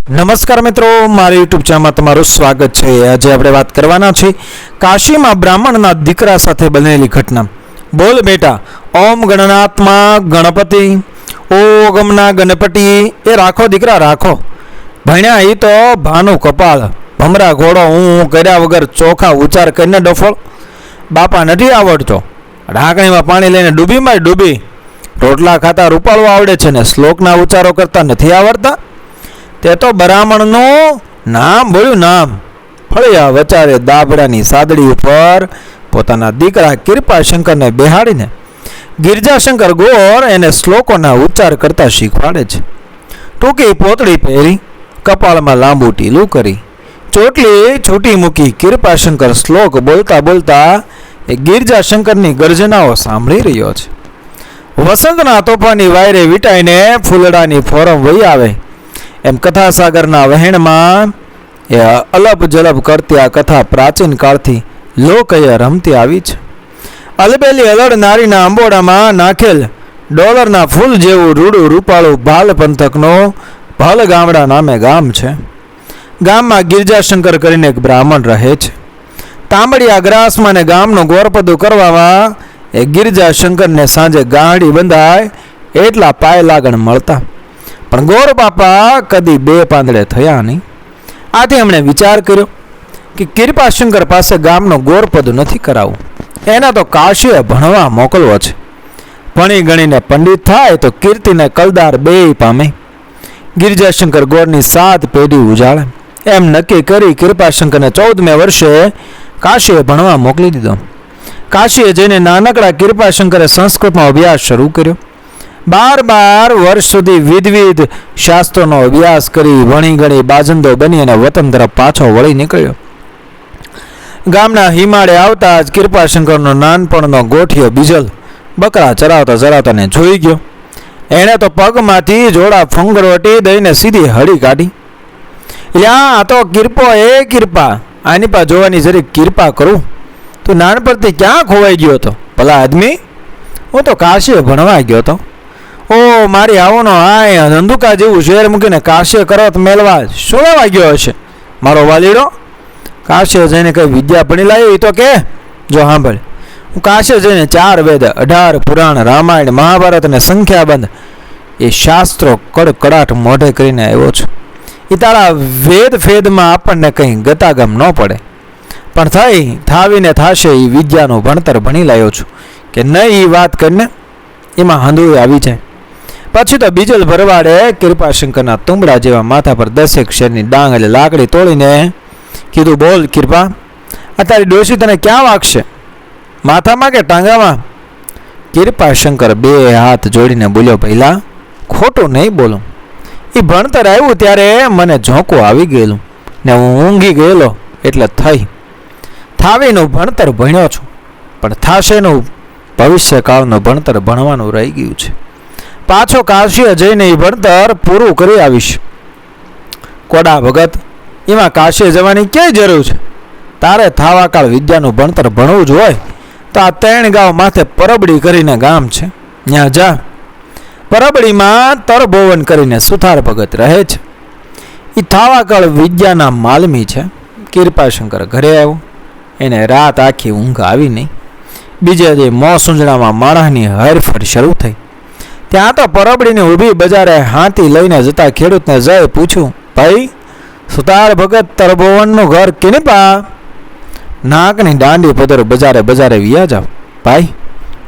નમસ્કાર મિત્રો, મારી યુટ્યુબ ચેનલમાં તમારું સ્વાગત છે। આજે આપણે વાત કરવાના છે કાશીમાં બ્રાહ્મણના દીકરા સાથે બનેલી ઘટના। બોલ બેટા, ઓમ ગણનાત્મા ગણપતિ, ઓ ગમના ગણપતિ, એ રાખો દીકરા રાખો। ભણ્યા એ તો ભાનું કપાળ, ભમરા ઘોડો હું કર્યા વગર ચોખા ઉચ્ચાર કરીને ડફોળ। બાપા નથી આવડતો, ઢાંકણીમાં પાણી લઈને ડૂબીમાં ડૂબી। રોટલા ખાતા રૂપાળવા આવડે છે ને શ્લોકના ઉચ્ચારો કરતા નથી આવડતા। તે તો બ્રાહ્મણનું નામ બોલ્યું નામ। ફળિયા વચારે દાબડાની સાદડી ઉપર પોતાના દીકરા કૃપાશંકરને બેહાડીને ગિરજાશંકર ગોર એને શ્લોકોના ઉચ્ચાર કરતા શીખવાડે છે। ટૂંકી પોતળી પહેરી, કપાળમાં લાંબુ ટીલું કરી, ચોટલી છૂટી મૂકી કૃપાશંકર શ્લોક બોલતા બોલતા એ ગિરજાશંકરની ગર્જનાઓ સાંભળી રહ્યો છે। વસંતના તોફાની વાયરે વીટાઈને ફૂલડાની ફોરમ વહી આવે એમ કથાસાગરના વહેણમાં એ અલબ જલબ કરતી આ કથા પ્રાચીન કાળથી લોકએ રમતી આવી છે। અલબેલી અલડ નારીના આંબોડામાં નાખેલ ડોલરના ફૂલ જેવું રૂડું રૂપાળું ભાલ પંથકનો ભાલ ગામડા નામે ગામ છે। ગામમાં ગિરજાશંકર કરીને એક બ્રાહ્મણ રહે છે। તાંબડિયા ગ્રાસમાં ને ગામનું ગોરપદું કરવામાં એ ગિરજાશંકરને સાંજે ગાડી બંધાય એટલા પાય લાગણ મળતા, પણ ગોર બાપા કદી બે પાંદડે થયા નહીં। આથી એમણે વિચાર કર્યો કે કૃપાશંકર પાસે ગામનો ગોરપદ નથી કરાવવું, એના તો કાશીએ ભણવા મોકલવો છે। ભણી ગણીને પંડિત થાય તો કીર્તિને કલદાર બેય પામે। ગિરજાશંકર ગોરની 7 પેઢી ઉજાળે એમ નક્કી કરી કૃપાશંકરને 14મે વર્ષે કાશીએ ભણવા મોકલી દીધો। કાશીએ જઈને નાનકડા કૃપાશંકરે સંસ્કૃતનો અભ્યાસ શરૂ કર્યો। 12 વર્ષ સુધી વિવિધ શાસ્ત્રોનો અભ્યાસ કરી ભણી ગણી બાજંદો બની અને વતન તરફ પાછો વળી નીકળ્યો। ગામના હિમાળે આવતા જ કૃપાશંકરનો નાનપણનો ગોઠિયો બીજલ બકરા ચરાવતા ચરાવતાને જોઈ ગયો। એણે તો પગમાંથી જોડા ફંગરોટી દઈને સીધી હળી કાઢી। યા તો કૃપો એ કૃપા, આની પા જોવાની જરી કૃપા કરું। તું નાનપણથી ક્યાં ખોવાઈ ગયો હતો ભલા આદમી? હું તો કાશીએ ભણવા ગયો હતો। ઓ મારી આવોનો આ ધંધુકા જેવું શહેર મૂકીને કાશીએ કરવત મેળવા શું લેવા ગયો હશે મારો વાલીડો? કાશીએ જઈને કઈ વિદ્યા ભણી લાવી એ તો કે જો સાંભળ, હું કાશીએ જઈને 4 વેદ, 18 પુરાણ, રામાયણ, મહાભારત અને સંખ્યાબંધ એ શાસ્ત્રો કડકડાટ મોઢે કરીને આવ્યો છું। એ તારા વેદ ફેદમાં આપણને કંઈ ગતાગમ ન પડે, પણ થાવીને થાશે એ વિદ્યાનું ભણતર ભણી લાવ્યો છું કે નહીં એ વાત કરીને એમાં હંધુય આવી જાય। પછી તો બીજલ ભરવાડે કૃપાશંકરના તુંબડા જેવા માથા પર 10 શેરની ડાંગ એટલે લાકડી તોડીને કીધું, બોલ કૃપા, આ તારી ડોશી તને ક્યાં વાગશે, માથામાં કે ટાંગામાં? કૃપાશંકર 2 હાથ જોડીને બોલ્યો, પહેલા ખોટું નહીં બોલું, એ ભણતર આવ્યું ત્યારે મને ઝોંકું આવી ગયેલું ને હું ઊંઘી ગયેલો એટલે થાવીનું ભણતર ભણ્યો છું, પણ થાશેનું ભવિષ્યકાળનું ભણતર ભણવાનું રહી ગયું છે। પાછો કાશીએ જઈને એ ભણતર પૂરું કરી આવીશ। કોડા ભગત, એમાં કાશીએ જવાની ક્યાંય જરૂર છે? તારે થાવાકાળ વિદ્યાનું ભણતર ભણવું જ હોય તો આ 3 ગાંવ માથે પરબડી કરીને ગામ છે, ત્યાં જા। પરબડીમાં તરબોવન કરીને સુથાર ભગત રહે છે, એ થાવાકાળ વિદ્યાના માલમી છે। કૃપાશંકર ઘરે આવ્યો, એને રાત આખી ઊંઘ આવી નહીં। બીજે દી મોસુંજણામાં માણસની હરફર શરૂ થઈ। ત્યાં તો પરબડીની ઊભી બજારે હાથી લઈને જતા ખેડૂતને જઈ પૂછ્યું, ભાઈ સુતાર ભગત તરબોવનનું ઘર કેને પા? નાકની દાંડી પદર બજારે બજારે વિયા જાવ ભાઈ,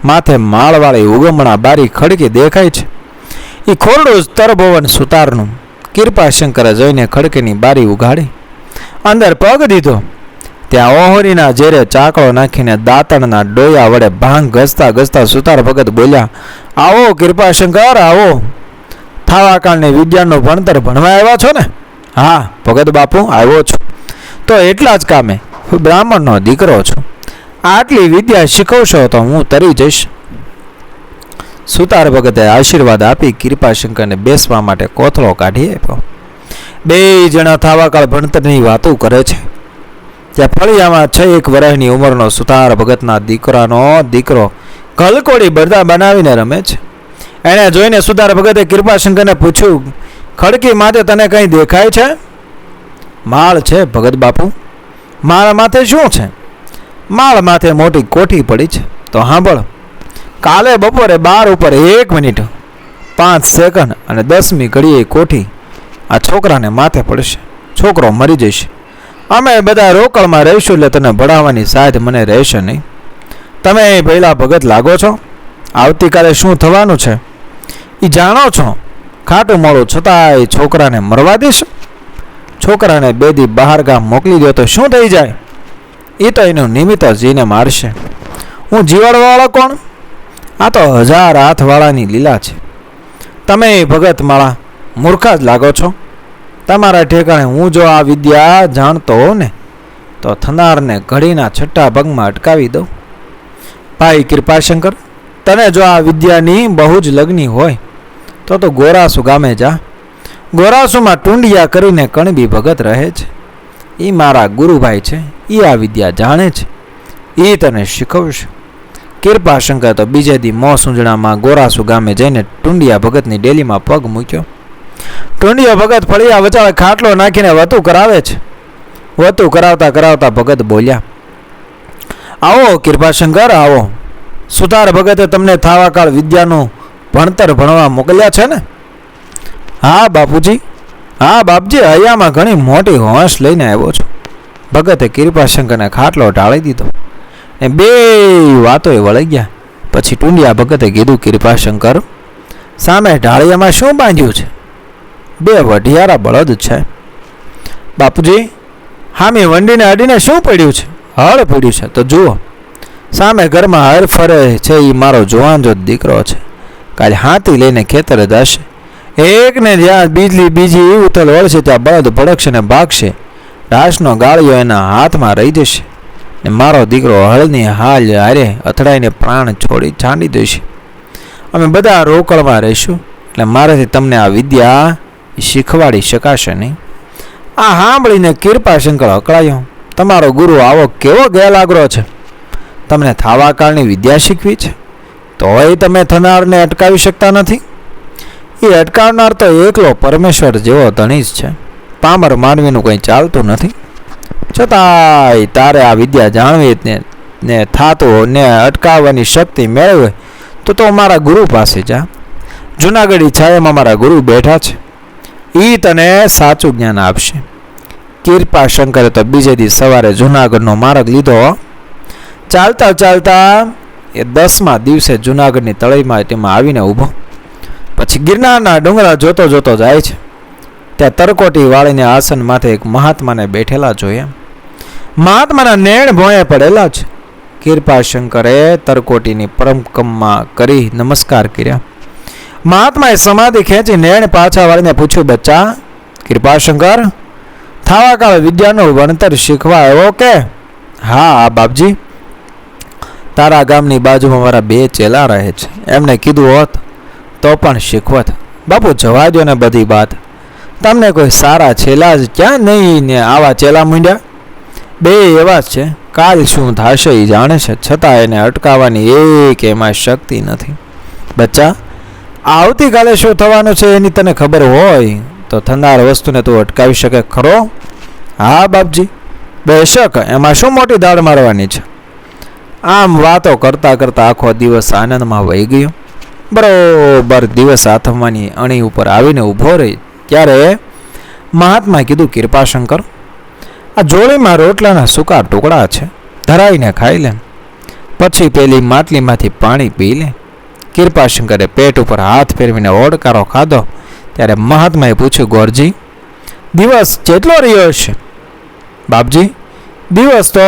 માથે માળવાળી ઉગમણા બારી ખડકી દેખાય છે, એ ખોરડું જ તરબોવન સુતારનું। કૃપાશંકરે જઈને ખડકીની બારી ઉઘાડી, અંદર પગ દીધો। ત્યાં ઓહરીના ઝેરે ચાકડો નાખીને દાંતણના ડોયા વડે ભાંગ ઘસતા ઘસતા સુતાર ભગત બોલ્યા, આવો કૃપાશંકર આવો, થાવાકાળની વિદ્યાનું ભણતર ભણવા આવ્યા છો ને? હા ભગત બાપુ આવ્યો છું, તો એટલા જ કામે હું બ્રાહ્મણનો દીકરો છું, આટલી વિદ્યા શીખવશો તો હું તરી જઈશ। સુતાર ભગતે આશીર્વાદ આપી કૃપાશંકરને બેસવા માટે કોથળો કાઢી આપ્યો। 2 જણા થાવાકાળ ભણતરની વાતો કરે છે। ત્યાં ફળિયામાં 6 વર્ષની ઉંમરનો સુતાર ભગતના દીકરાનો દીકરો ગલકોડી બરદા બનાવીને રમે છે। એણે જોઈને સુતાર ભગતે કૃપાશંકરને પૂછ્યું, ખડકી માથે તને કંઈ દેખાય છે? માળ છે ભગત બાપુ. માળ માથે શું છે? માળ માથે મોટી કોઠી પડી છે. તો સાંભળ, કાલે બપોરે 12 ઉપર 1 મિનિટ 5 સેકન્ડ અને 10મી ઘડીએ કોઠી આ છોકરાને માથે પડશે. છોકરો મરી જશે. અમે બધા રોકડમાં રહીશું એટલે તને ભણાવવાની સાધ મને રહેશે નહીં. તમે પહેલાં ભગત લાગો છો. આવતીકાલે શું થવાનું છે એ જાણો છો. ખાટું મોડું છતાંય છોકરાને મરવા દેશો? છોકરાને 2 દી બહાર ગામ મોકલી દો તો શું થઈ જાય? એ તો એનું નિમિત્ત જીને મારશે. હું જીવાડવાળો કોણ? આ તો 1000 હાથવાળાની લીલા છે. તમે ભગત માળા મૂર્ખા જ લાગો છો. તમારા ઠેકાણે હું જો આ વિદ્યા જાણતો હોઉં ને તો થનારને ઘડીના છઠ્ઠા ભાગમાં અટકાવી દઉં. ભાઈ કૃપાશંકર, તને જો આ વિદ્યાની બહુ જ લગ્ની હોય તો ગોરાસુ ગામે જા. ગોરાસુમાં ટુંડિયા કરીને કણબી ભગત રહે છે. એ મારા ગુરુભાઈ છે. એ આ વિદ્યા જાણે છે. એ તને શીખવશે. કૃપાશંકર તો બીજે દી મોસુંજણામાં ગોરાસુ ગામે જઈને ટુંડિયા ભગતની ડેલીમાં પગ મૂક્યો. ટુંડિયા ભગત ફળિયા વચાળે ખાટલો નાખીને વતું કરાવે છે. વતું કરાવતા કરાવતા ભગત બોલ્યા, આવો કૃપાશંકર આવો. સુતાર ભગતે તમને થાવાકાળ વિદ્યાનું ભણતર ભણવા મોકલ્યા છે ને? હા બાપુજી. હા બાપજી, અહીંયામાં ઘણી મોટી હોંશ લઈને આવ્યો છું. ભગતે કૃપાશંકરને ખાટલો ઢાળી દીધો ને 2 વાતોય વળી ગયા. પછી ટુંડિયા ભગતે કીધું, કૃપાશંકર, સામે ઢાળિયામાં શું બાંધ્યું છે? 2 વઢિયારા બળદ છે. બાપુજી, હામી વંડીને અડીને શું પડ્યું છે? હળ પડ્યું છે. તો જુઓ, સામે ઘરમાં હર ફરે છે એ મારો જુવાન જો દીકરો છે. કાલે હાથી લઈને ખેતરે જશે. એકને જ્યાં બીજી ઉથલ વળશે ત્યાં બળદ ભડકશે ને ભાગશે. રાસનો ગાળિયો એના હાથમાં રહી જશે ને મારો દીકરો હળની હાલ હારે અથડાઈને પ્રાણ છોડી ચાંડી દેશે. અમે બધા રોકડમાં રહીશું એટલે મારેથી તમને આ વિદ્યા શીખવાડી શકાશે નહીં. આ સાંભળીને કૃપાશંકર અકળાયો. તમારો ગુરુ આવો કેવો ગેરલાગરો છે? તમને થાવાકાળની વિદ્યા શીખવી છે તોય તમે થનારને અટકાવી શકતા નથી? એ અટકાવનાર તો એકલો પરમેશ્વર જેવો ધણી જ છે. પામર માનવીનું કંઈ ચાલતું નથી. છતાંય તારે આ વિદ્યા જાણવી ને થાતું ને અટકાવવાની શક્તિ મેળવે તો મારા ગુરુ પાસે જા. જૂનાગઢી છાયામાં મારા ગુરુ બેઠા છે. એ તને સાચું જ્ઞાન આપશે. કૃપાશંકરે તો બીજે દી સવારે જૂનાગઢનો માર્ગ લીધો. ચાલતા ચાલતા એ 10મા દિવસે જૂનાગઢની તળેટીમાં તેમાં આવીને ઊભો. પછી ગિરનારના ડુંગરા જોતો જોતો જાય છે. ત્યાં તરકોટી વાળીને આસન માથે એક મહાત્માને બેઠેલા જોયા. મહાત્માના નેણ ભોંયે પડેલા છે. કૃપાશંકરે તરકોટીની પરમકમમાં કરી નમસ્કાર કર્યા. મહાત્માએ સમાધિ ખેંચી નેણ પાછા વાળીને પૂછ્યું, બચ્ચા કૃપાશંકર, થાવાકાળ વિદ્યાનું ભણતર શીખવા આવ્યો કે? હા બાપજી. તારા ગામની બાજુમાં મારા 2 ચેલા રહે છે. એમને કીધું હોત તો પણ શીખવત. બાપુ જવા દો ને બધી વાત. તમને કોઈ સારા ચેલા જ ક્યાં નહીં ને આવા ચેલા મૂંડ્યા. 2 એવા જ છે. કાલ શું થશે એ જાણે છે, છતાં એને અટકાવવાની એક એમાં શક્તિ નથી. બચ્ચા, આવતીકાલે શું થવાનું છે એની તને ખબર હોય તો થનાર વસ્તુને તું અટકાવી શકે ખરો? હા બાપજી, બેશક. એમાં શું મોટી દાળ મારવાની છે? આમ વાતો કરતાં કરતાં આખો દિવસ આનંદમાં વહી ગયો. બરોબર દિવસ આથમવાની અણી ઉપર આવીને ઊભો રહી ત્યારે મહાત્માએ કીધું, કૃપાશંકર, આ જોડીમાં રોટલાના સૂકા ટુકડા છે, ધરાઈને ખાઈ લે. પછી પેલી માટલીમાંથી પાણી પી લે. કૃપાશંકરે પેટ ઉપર હાથ ફેરવીને ઓડકારો ખાધો ત્યારે મહાત્માએ પૂછ્યું, ગોરજી, દિવસ કેટલો રહ્યો છે? બાપજી, દિવસ તો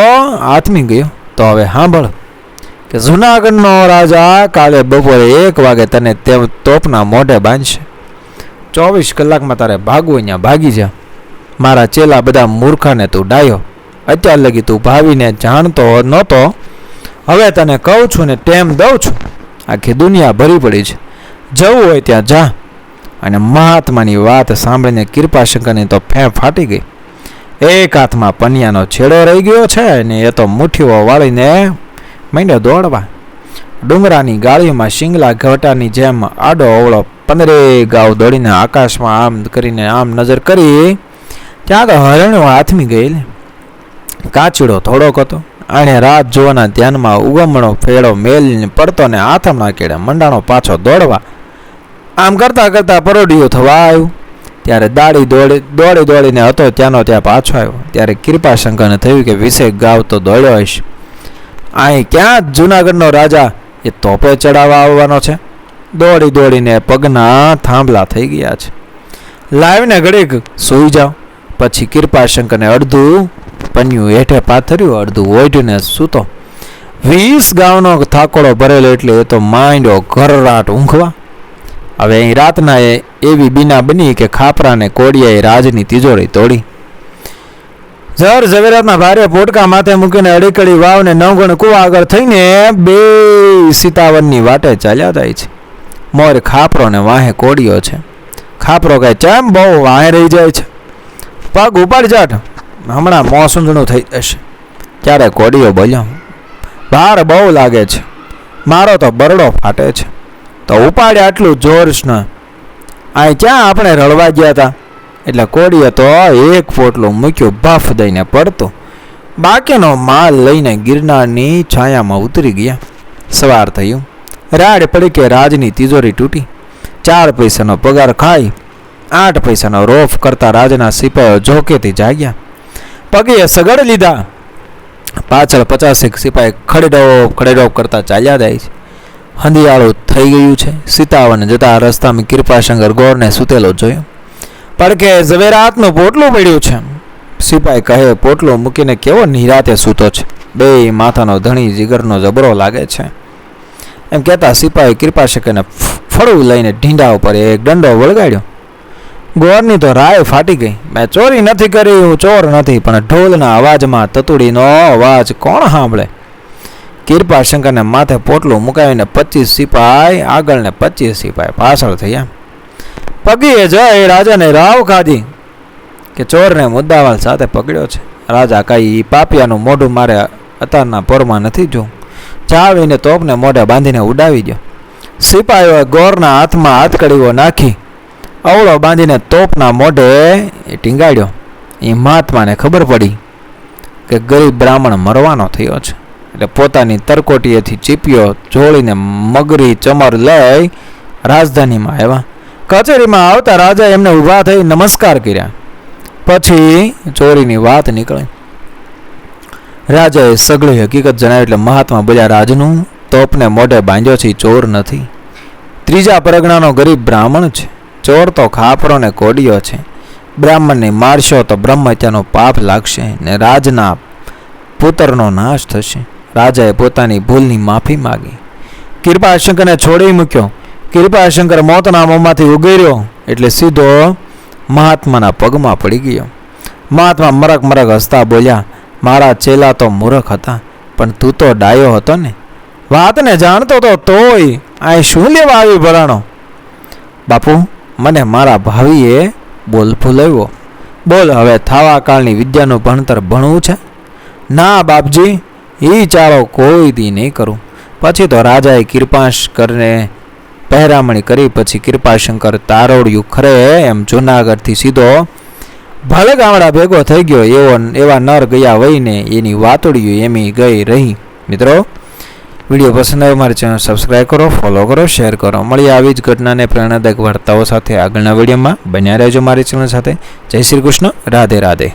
આથમી ગયો. તો હવે સાંભળ કે જૂનાગઢનો રાજા કાલે બપોરે 1 વાગે તને તે તોપના મોઢે બાંધશે. 24 કલાકમાં તારે ભાગવું અહીંયા ભાગી જા. મારા ચેલા બધા મૂર્ખાને તું ડાયો. અત્યાર લગી તું ભાવીને જાણતો નહોતો. હવે તને કહું છું ને ટેમ દઉં છું. આખી દુનિયા ભરી પડી છે. જવું હોય ત્યાં જા. અને મહાત્માની વાત સાંભળીને કૃપાશંકરની તો ફેં ફાટી ગઈ. એક હાથમાં પનિયાનો છેડો રહી ગયો છે અને એ તો મુઠ્ઠીઓ વાળીને માંડ્યો દોડવા. ડુંગરાની ગાળીમાં શિંગલા ઘટાની જેમ આડો અવળો 15 ગાઉ દોડીને આકાશમાં આમ કરીને આમ નજર કરી ત્યાં તો હરણો હાથમી ગયેલી. કાચીડો થોડોક હતો. આણે રાત જોવાના ધ્યાનમાં ઉગમણો ફેડો મેલીને પડતો ને આથમણા કેળે મંડાણો પાછો દોડવા. આમ કરતા કરતા પરોડિયું થવા આવ્યું. ત્યારે દોડી દોડીને હતો ત્યાંનો ત્યાં પાછો આવ્યો. ત્યારે કૃપાશંકરને થયું કે 20 ગાવ તો દોડ્યો હશે. અહીં ક્યાં જુનાગઢનો રાજા એ તોપે ચડાવવા આવવાનો છે. દોડી દોડીને પગના થાંભલા થઈ ગયા છે. લાવીને ઘડીક સૂઈ જાઓ. પછી કૃપાશંકરને અડધું પન્યું હેઠે પાથર્યું, અડધું ઓઢીને સૂતો. 20 ગાવનો થાકોડો ભરેલો એટલે એ તો માંડ્યો ઘરરાટ ઊંઘવા. હવે અહીં રાતના એવી બીના બની કે ખાપરાને કોડિયાએ રાજની તિજોરી તોડી. જર ઝવેરાતના ભારે પોટકા માથે મૂકીને અડીકડી વાવને નવગણ કુવા આગળ થઈને 2 સીતાવનની વાટે ચાલ્યા જાય છે. મોર ખાપરો ને વાહે કોડિયો છે. ખાપરો કહે ચેમ બહુ વાહે રહી જાય છે, પગ ઉપાડ જાટ, હમણાં મોસુંદણું થઈ જશે. ત્યારે કોડિયો બોલ્યો ભાર બહુ લાગે છે, મારો તો બરડો ફાટે છે. તો ઉપાડે આટલું જોર ને અહીં ક્યાં આપણે રળવા ગયા હતા. એટલે કોડીએ તો એક પોટલું મૂક્યું બાફ દઈને પડતું. બાકીનો માલ લઈને ગિરનારની છાયામાં ઉતરી ગયા. સવાર થયું. રાડ પડી કે રાજની તિજોરી તૂટી. 4 પૈસાનો પગાર ખાઈ 8 પૈસાનો રોફ કરતા રાજના સિપાહીઓ ઝોકેથી જાગ્યા. પગીએ સગડ લીધા. પાછળ 50 સિપાહી ખડેડોપ કરતા ચાલ્યા જાય છે. હંધિયાળું થઈ ગયું છે. સીતાવન જતા રસ્તામાં કૃપાશંકર ગોરને સૂતેલો જોયો. પડકે ઝવેરાતનું પોટલું પડ્યું છે. સિપાહી કહે પોટલું મૂકીને કેવો નિરાતે સૂતો છે, 2 માથાનો ધણી જીગરનો જબરો લાગે છે. એમ કહેતા સિપાહી કૃપાશંકરને ફળું લઈને ઢીંડા ઉપર એક દંડો વળગાડ્યો. ગોરની તો રાય ફાટી ગઈ. મેં ચોરી નથી કરી, હું ચોર નથી, પણ ઢોલના અવાજમાં તતુડીનો અવાજ કોણ સાંભળે. કૃપાશંકરને માથે પોટલું મુકાવીને 25 સિપાહી આગળ ને 25 સિપાહી પાછળ થયા. પગીએ જય રાજાને રાવ ખાધી કે ચોરને મુદ્દાવાલ સાથે પકડ્યો છે. રાજા કઈ પાપિયાનું મોઢું મારે અત્યારના પોરમાં નથી જોવું. ચાવીને તોપને મોઢે બાંધીને ઉડાવી દો. સિપાહીઓએ ગોરના હાથમાં હાથકડીઓ નાખી અવળો બાંધીને તોપના મોઢે ટીંગાડ્યો. એ મહાત્માને ખબર પડી કે ગરીબ બ્રાહ્મણ મરવાનો થયો છે. એટલે પોતાની તરકોટીએથી ચીપિયો જોડીને મગરી ચમર લઈ રાજધાનીમાં આવ્યા. કચેરીમાં આવતા રાજા એમને ઊભા થઈ નમસ્કાર કર્યા. પછી ચોરીની વાત નીકળી. રાજાએ સગળી હકીકત જણાવી એટલે મહાત્મા બોલ્યા રાજનું તોપને મોઢે બાંધ્યો છે, ચોર નથી. 3જા પરગણાનો ગરીબ બ્રાહ્મણ છે. ચોર તો ખાપરો ને કોડિયો છે. બ્રાહ્મણને મારશો તો બ્રહ્મહત્યાનો પાપ લાગશે ને રાજના પુત્રનો નાશ થશે. રાજાએ પોતાની ભૂલની માફી માગી. કૃપાશંકરને છોડી મૂક્યો. કૃપાશંકર મોતના મોંમાંથી ઉગર્યો એટલે સીધો મહાત્માના પગમાં પડી ગયો. મહાત્મા મરક મરક હસતા બોલ્યા મારા ચેલા તો મૂર્ખ હતા, પણ તું તો ડાયો હતો ને, વાતને જાણતો તો તોય આ શું લેવા આવી ભરાણો. બાપુ મને મારા ભાવીએ બોલ ભૂલાવ્યો. બોલ હવે થાવા કાળની વિદ્યાનું ભણતર ભણવું છે. ના બાપજી, એ ચાલો કોઈ દી નહીં કરું. પછી તો રાજાએ કૃપાશંકરને પહેરામણી કરી. પછી કૃપાશંકર તારોડિયું ખરે એમ જૂનાગઢથી સીધો ભલગામડા ભેગો થઈ ગયો. એવા નર ગયા વહીને એની વાતોડિયું એમી ગઈ રહી. મિત્રો, વિડીયો પસંદ આવ્યો મારી ચેનલ સબસ્ક્રાઈબ કરો, ફોલો કરો, શેર કરો. મળીએ આવી જ ઘટનાને પ્રેરણાદાયક વાર્તાઓ સાથે આગળના વિડીયોમાં. બન્યા રહેજો મારી ચેનલ સાથે. જય શ્રી કૃષ્ણ. રાધે રાધે.